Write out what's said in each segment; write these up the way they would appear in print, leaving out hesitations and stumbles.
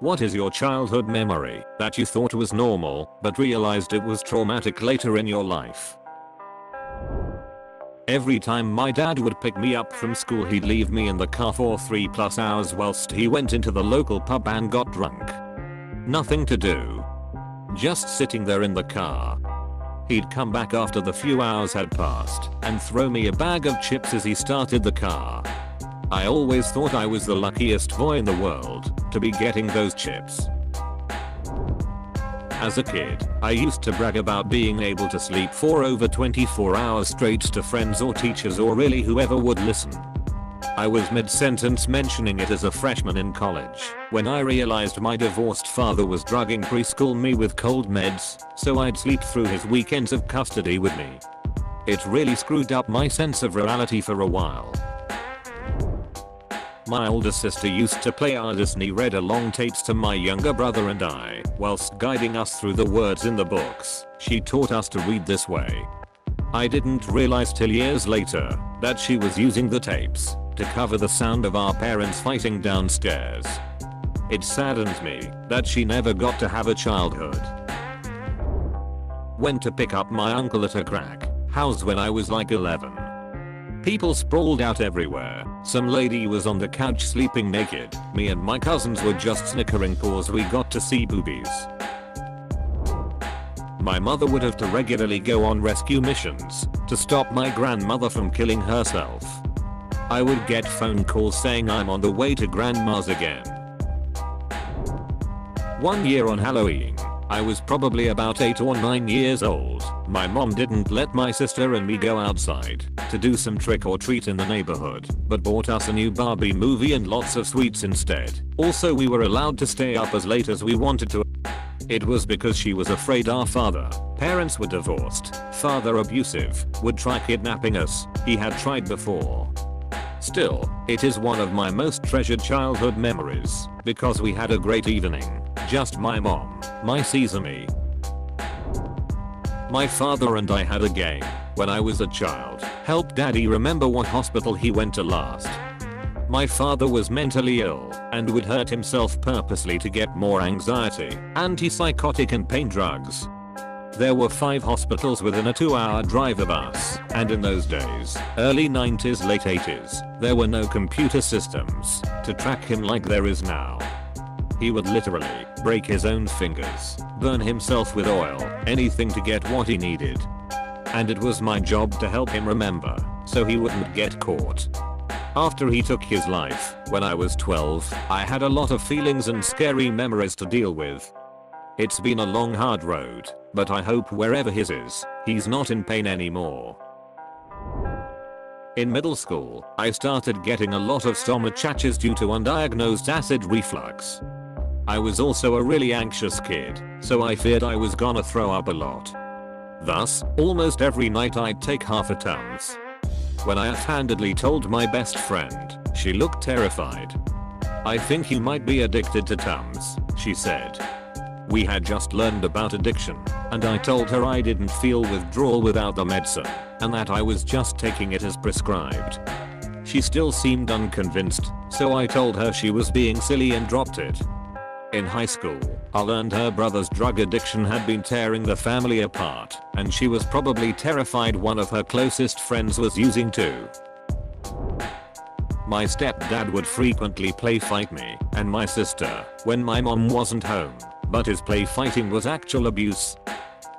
What is your childhood memory that you thought was normal but realized it was traumatic later in your life? Every time my dad would pick me up from school, he'd leave me in the car for 3+ hours whilst he went into the local pub and got drunk. Nothing to do. Just sitting there in the car. He'd come back after the few hours had passed and throw me a bag of chips as he started the car. I always thought I was the luckiest boy in the world to be getting those chips. As a kid, I used to brag about being able to sleep for over 24 hours straight to friends or teachers or really whoever would listen. I was mid-sentence mentioning it as a freshman in college when I realized my divorced father was drugging preschool me with cold meds so I'd sleep through his weekends of custody with me. It really screwed up my sense of reality for a while. My older sister used to play our Disney read-along tapes to my younger brother and I, whilst guiding us through the words in the books. She taught us to read this way. I didn't realize till years later that she was using the tapes to cover the sound of our parents fighting downstairs. It saddens me that she never got to have a childhood. Went to pick up my uncle at a crack house when I was like 11. People sprawled out everywhere. Some lady was on the couch sleeping naked. Me and my cousins were just snickering cause we got to see boobies. My mother would have to regularly go on rescue missions to stop my grandmother from killing herself. I would get phone calls saying I'm on the way to grandma's again. One year on Halloween, I was probably about 8 or 9 years old. My mom didn't let my sister and me go outside to do some trick or treat in the neighborhood, but bought us a new Barbie movie and lots of sweets instead. Also, we were allowed to stay up as late as we wanted to. It was because she was afraid our father, parents were divorced, father abusive, would try kidnapping us. He had tried before. Still, it is one of my most treasured childhood memories because we had a great evening. Just my mom, my sesame. My father and I had a game when I was a child. Help daddy remember what hospital he went to last. My father was mentally ill and would hurt himself purposely to get more anxiety, antipsychotic and pain drugs. There were 5 hospitals within a 2-hour drive of us, and in those days, early 90s late 80s, there were no computer systems to track him like there is now. He would literally break his own fingers, burn himself with oil, anything to get what he needed. And it was my job to help him remember, so he wouldn't get caught. After he took his life, when I was 12, I had a lot of feelings and scary memories to deal with. It's been a long hard road, but I hope wherever his is, he's not in pain anymore. In middle school, I started getting a lot of stomach itches due to undiagnosed acid reflux. I was also a really anxious kid, so I feared I was gonna throw up a lot. Thus, almost every night I'd take half a Tums. When I offhandedly told my best friend, she looked terrified. "I think you might be addicted to Tums," she said. We had just learned about addiction, and I told her I didn't feel withdrawal without the medicine, and that I was just taking it as prescribed. She still seemed unconvinced, so I told her she was being silly and dropped it. In high school, I learned her brother's drug addiction had been tearing the family apart, and she was probably terrified one of her closest friends was using too. My stepdad would frequently play fight me and my sister when my mom wasn't home, but his play fighting was actual abuse.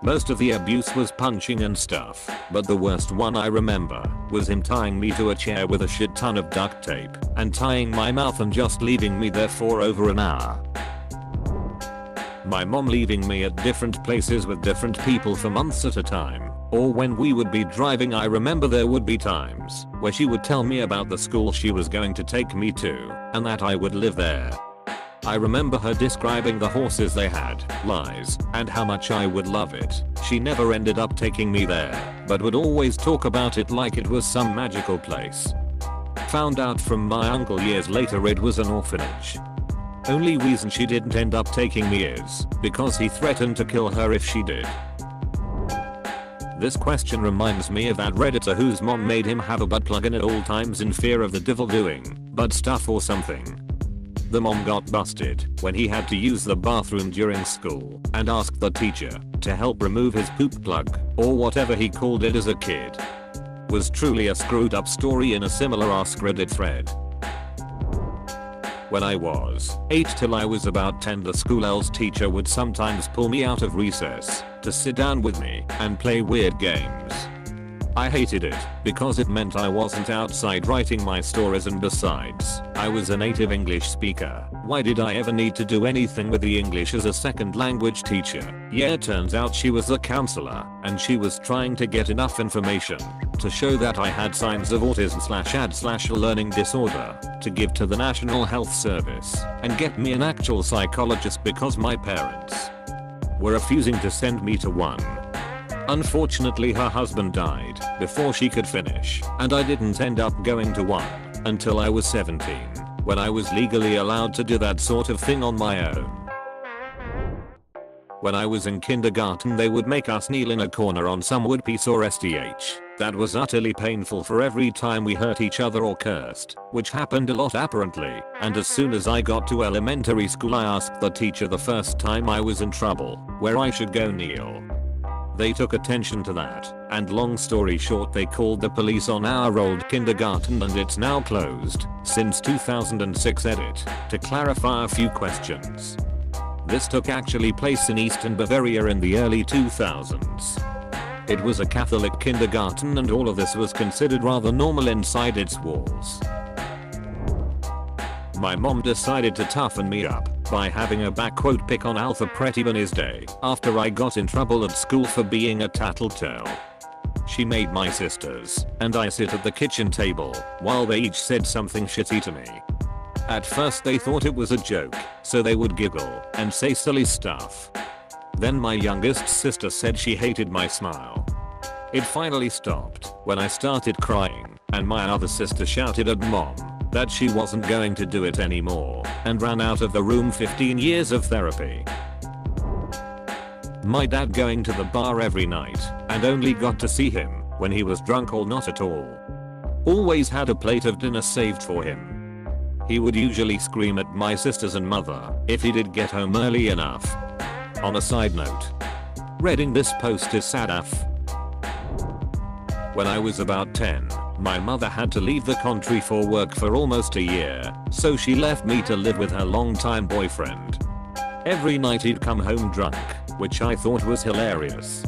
Most of the abuse was punching and stuff, but the worst one I remember was him tying me to a chair with a shit ton of duct tape and tying my mouth and just leaving me there for over an hour. My mom leaving me at different places with different people for months at a time, or when we would be driving. I remember there would be times where she would tell me about the school she was going to take me to, and that I would live there. I remember her describing the horses they had, lies, and how much I would love it. She never ended up taking me there, but would always talk about it like it was some magical place. Found out from my uncle years later it was an orphanage. Only reason she didn't end up taking me is because he threatened to kill her if she did. This question reminds me of that redditor whose mom made him have a butt plug in at all times in fear of the devil doing butt stuff or something. The mom got busted when he had to use the bathroom during school and asked the teacher to help remove his poop plug, or whatever he called it as a kid. Was truly a screwed up story in a similar AskReddit thread. When I was 8 till I was about 10, the school's teacher would sometimes pull me out of recess to sit down with me and play weird games. I hated it because it meant I wasn't outside writing my stories, and besides, I was a native English speaker. Why did I ever need to do anything with the English as a second language teacher? Yeah, turns out she was a counselor and she was trying to get enough information to show that I had signs of autism/AD/learning disorder to give to the National Health Service and get me an actual psychologist because my parents were refusing to send me to one. Unfortunately, her husband died before she could finish, and I didn't end up going to one until I was 17, when I was legally allowed to do that sort of thing on my own. When I was in kindergarten, they would make us kneel in a corner on some wood piece or STH. That was utterly painful for every time we hurt each other or cursed, which happened a lot apparently, and as soon as I got to elementary school I asked the teacher the first time I was in trouble where I should go kneel. They took attention to that, and long story short, they called the police on our old kindergarten, and it's now closed since 2006. Edit to clarify a few questions. This took actually place in Eastern Bavaria in the early 2000s. It was a Catholic kindergarten and all of this was considered rather normal inside its walls. My mom decided to toughen me up by having a pick on Alpha Pretty Wednesday after I got in trouble at school for being a tattletale. She made my sisters and I sit at the kitchen table while they each said something shitty to me. At first they thought it was a joke, so they would giggle and say silly stuff. Then my youngest sister said she hated my smile. It finally stopped when I started crying, and my other sister shouted at mom that she wasn't going to do it anymore and ran out of the room. 15 years of therapy. My dad going to the bar every night and only got to see him when he was drunk or not at all. Always had a plate of dinner saved for him. He would usually scream at my sisters and mother if he did get home early enough. On a side note, reading this post is sad AF. When I was about 10, my mother had to leave the country for work for almost a year, so she left me to live with her longtime boyfriend. Every night he'd come home drunk, which I thought was hilarious.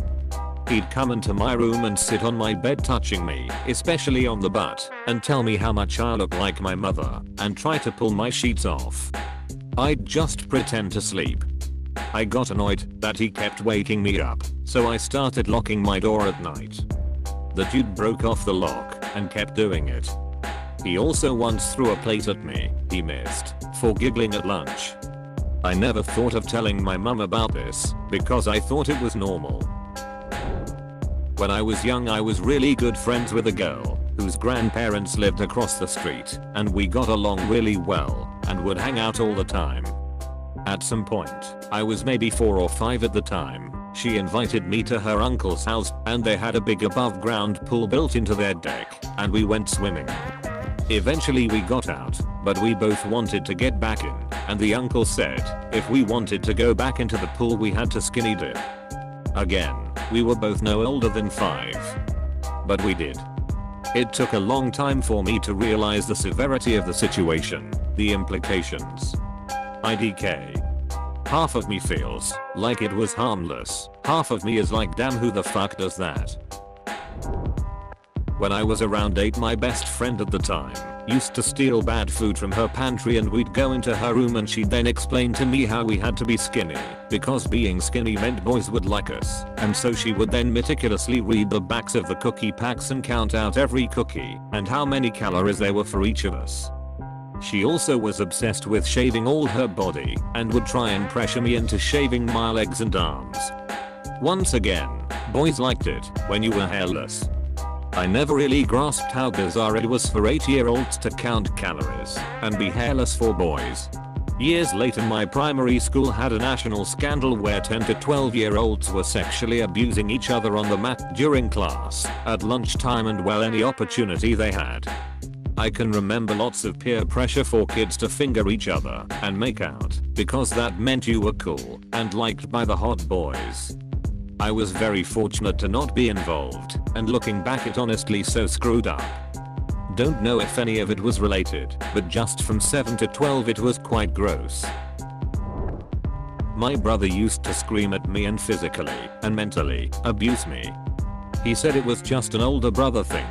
He'd come into my room and sit on my bed touching me, especially on the butt, and tell me how much I look like my mother, and try to pull my sheets off. I'd just pretend to sleep. I got annoyed that he kept waking me up, so I started locking my door at night. The dude broke off the lock and kept doing it. He also once threw a plate at me he missed for giggling at lunch. I never thought of telling my mum about this because I thought it was normal. When I was young, I was really good friends with a girl whose grandparents lived across the street, and we got along really well and would hang out all the time. At some point, I was maybe 4 or 5 at the time, she invited me to her uncle's house and they had a big above ground pool built into their deck and we went swimming. Eventually we got out, but we both wanted to get back in, and the uncle said if we wanted to go back into the pool we had to skinny dip. Again, we were both no older than 5. But we did. It took a long time for me to realize the severity of the situation, the implications. IDK. Half of me feels like it was harmless, half of me is like damn, who the fuck does that? When I was around 8, my best friend at the time used to steal bad food from her pantry and we'd go into her room and she'd then explain to me how we had to be skinny because being skinny meant boys would like us, and so she would then meticulously read the backs of the cookie packs and count out every cookie and how many calories there were for each of us. She also was obsessed with shaving all her body and would try and pressure me into shaving my legs and arms. Once again, boys liked it when you were hairless. I never really grasped how bizarre it was for 8-year-olds to count calories and be hairless for boys. Years later, my primary school had a national scandal where 10 to 12-year-olds were sexually abusing each other on the mat during class, at lunchtime, and any opportunity they had. I can remember lots of peer pressure for kids to finger each other and make out because that meant you were cool and liked by the hot boys. I was very fortunate to not be involved, and looking back it honestly so screwed up. Don't know if any of it was related, but just from 7 to 12 it was quite gross. My brother used to scream at me and physically and mentally abuse me. He said it was just an older brother thing.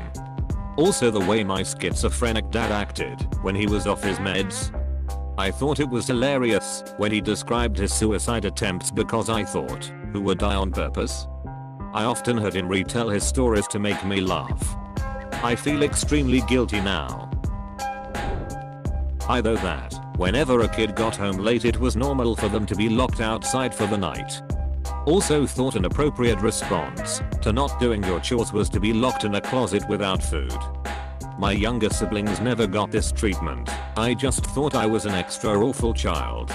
Also the way my schizophrenic dad acted when he was off his meds. I thought it was hilarious when he described his suicide attempts because I thought, who would die on purpose? I often heard him retell his stories to make me laugh. I feel extremely guilty now. Either that, whenever a kid got home late it was normal for them to be locked outside for the night. Also thought an appropriate response to not doing your chores was to be locked in a closet without food. My younger siblings never got this treatment. I just thought I was an extra awful child.